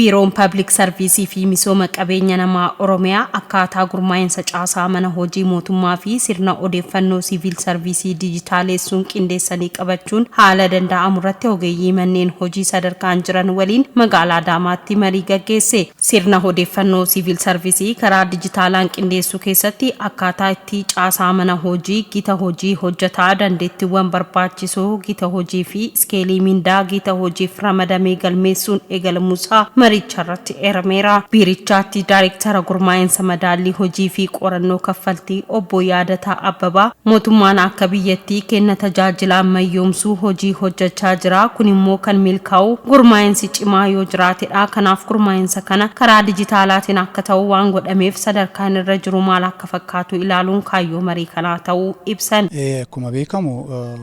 Biiroon Public Service fi misooma qabeenya namaa Oromiyaa akkaataa gurmaa'insa caasaa mana hojii mootummaa fi sirna odeeffannoo siviil sarviisii dijitaaleessuun qindeessanii qabachuun haala danda'amu irratti ogeeyyii manneen hojii sadarkaan jiran waliin magaalaa Adaamaatti marii gaggeesse. Sirna odeeffannoo siviil sarviisii karaa dijitaalaan qindeessuu keessatti akkaataa itti caasaa mana hojii, gita hojii hojjetaa, dandeettiiwwan barbaachisoo gita hojii fi iskeelii mindaa gita hojiif ramadamee galmeessuun eegalamuusaa maricharratti erameera. Biirichaatti daayirektara gurmaa'insa madaallii hojii fi qorannoo kaffaltii obbo Yaadataa Abbabaa mootummaan akka biyyattii kenna tajaajila ammayyoomsuu hojii hojjechaa jira. Kun immoo kan milkaa'u gurmaa'insi cimaa yoo jiraatedha. Kanaaf gurmaa'insa kana karaa dijitaalaatiin akka ta'u waan godhameef sadarkaan irra jiru maal akka fakkaatu ilaaluun kaayyoo marii kanaa ta'uu ibsan. Akkuma beekamu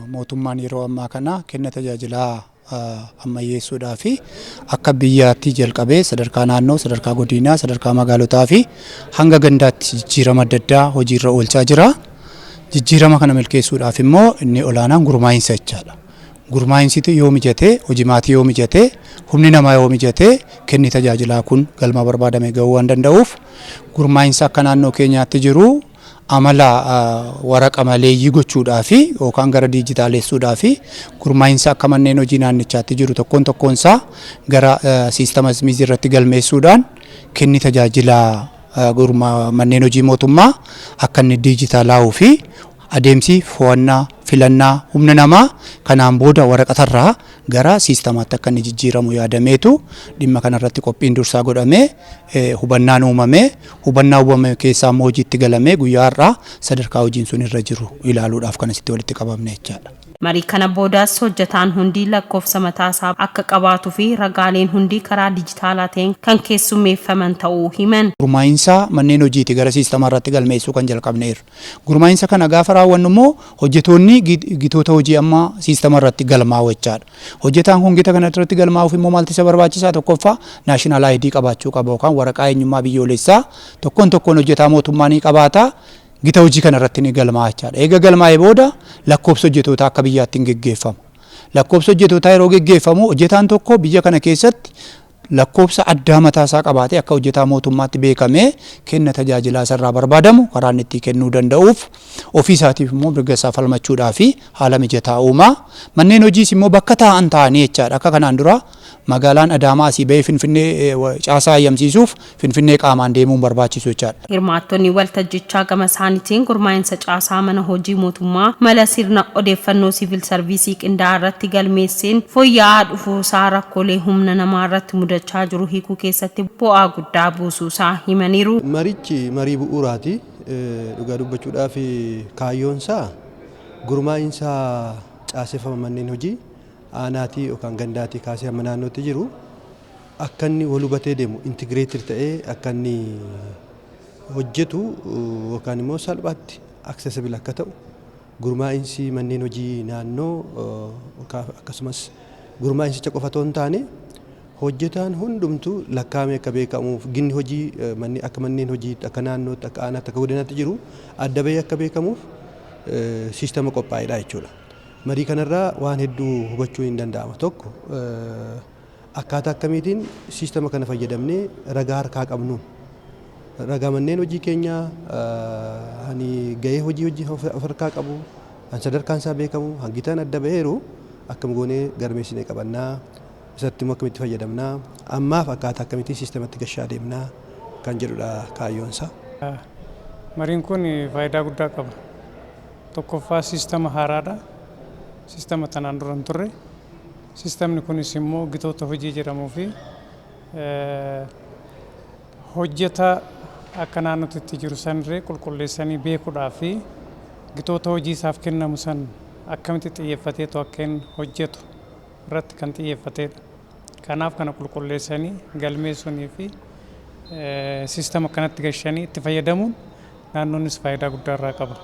mootummaan yeroo ammaa kana kenna tajaajilaa ammayyeessuudhaa fi akka biyyaatti jalqabee sadarkaa naannoo, sadarkaa godinaa, sadarkaa magaalotaa fi hanga gandaatti jijjiirama adda addaa hojiirra oolchaa jira. Jijjiirama kana milkeessuudhaaf immoo inni olaanaan gurmaa'insa jechaadha. Gurmaa'insitu yoo mijate, hojimaatii yoo mijate, humni namaa yoo mijate, kenni tajaajilaa kun galma barbaadame gahuu waan danda'uuf gurmaa'insa akka naannoo keenyaatti jiru amala waraqa maleeyyii gochuudhaa fi yookaan gara dijitaaleessuudhaa fi gurmaa'insa akka manneen hojii naannichaatti jiru tokkoon isaa gara siistama SMIZ irratti galmeessuudhaan kenni tajaajila manneen hojii mootummaa akka inni dijitaalaa'uu fi adeemsi fo'annaa filannaa humna namaa kanaan booda waraqatarraa gara siistamaatti akka inni jijjiiramu yaadameetu dhimma kanarratti qophiin dursaa godhamee hubannaan uumame keessaa hojiitti galamee guyyaa har'aa sadarkaa hojiin sun irra jiru ilaaluudhaaf kan asitti walitti qabamne jechaadha. Marii kana boodaas hojjetaan hundi lakkoofsa mataasaa akka qabaatuu fi ragaaleen hundi karaa dijitaalaa ta'een kan keessummeeffaman ta'uu himan. Gurmaa'insa manneen hojiiti gara siistamaa irratti galmeessuu kan jalqabneerra. Gurmaa'insa kana gaafa raawwannu immoo hojjetoonni gitoota hojii amma siistama irratti galmaa'u jechaadha. Hojjetaan kun gita kana irratti galmaa'uuf immoo maaltu isa barbaachisaa? Tokkoffaa naashinaal ID qabaachuu qaba yookaan waraqaa eenyummaa biyyoolessaa tokkoon hojjetaa mootummaa ni qabaata. Gita hojii kana irratti ni galmaa'a jechaadha. Eega galmaa'ee booda lakkoofsa hojjetootaa akka biyyaatti ni geggeeffama. Lakkoofsa hojjetootaa yeroo geggeeffamu hojjetaan tokko biyya kana keessatti lakkoofsa addaa mataasaa qabaatee akka hojjetaa mootummaatti beekamee kenna tajaajilaa isarraa barbaadamu karaa inni itti kennuu danda'uuf ofii isaatiif immoo mirga isaa falmachuudhaa fi haala mijataa uumaa. Manneen hojiis immoo bakka taa'an ta'anii jechaadha. Akka kanaan dura magaalaan Adaamaa asii bahee Finfinnee caasaa hayyamsiisuuf Finfinnee qaamaan deemuun barbaachisu jechaadha. Hirmaattonni waltajjichaa gama isaaniitiin gurmaa'insa caasaa mana hojii mootummaa mala sirna odeeffannoo siviil sarviisii qindaa'aa irratti galmeesseen fooyya'aa dhufuusaa rakkoolee humna namaa irratti mudachaa jiru hiikuu keessatti bu'aa guddaa buusuusaa himaniiru. Marichi marii bu'uuraati. Dhugaa dubbachuudhaaf kaayyoonsaa gurmaa'insa caaseffama manneen hojii aanaatii yookaan gandaatii kaasee hamma naannootti jiru akka inni wal hubatee deemu intigireetir ta'ee akka inni hojjetu yookaan immoo salphaatti aksesibili akka ta'u gurmaa'insi manneen hojii naannoo akkasumas gurmaa'insicha qofa otoo hin taane hojjetaan hundumtuu lakkaa'amee akka beekamuuf ginni hojii akka manneen hojii akka naannootti akka aanaatti akka godinaatti jiru adda bahee akka beekamuuf siistama qophaa'edha jechuudha. Marii kanarraa waan hedduu hubachuu hin danda'ama. Tokko akkaataa akkamiitiin siistama kana fayyadamnee ragaa harkaa qabnuun ragaa manneen hojii keenyaa gahee hojii of harkaa qabu sadarkaan isaa beekamu hangitaan adda baheeru akkam goonee galmeessinee qabannaa isatti immoo akkamitti fayyadamnaa ammaaf akkaataa akkamiitiin siistamatti gashaa deemnaa kan jedhudha kaayyoonsa. Mariin kun faayidaa guddaa qaba. Tokkoffaa siistama haaraadha. Siistama tanaan dura hin turre. Siistamni kunis immoo gitoota hojii jedhamuu fi hojjeta akka naannootti jiru sanirree qulqulleessanii beekuudhaaf fi gitoota hojii isaaf kennamu san akkamitti xiyyeeffateetu akka inni hojjetu irratti kan xiyyeeffatedha. Kanaaf kana qulqulleessanii galmeessuunii fi siistama kanatti gashanii itti fayyadamuun naannoonnis faayidaa guddaa irraa qaba.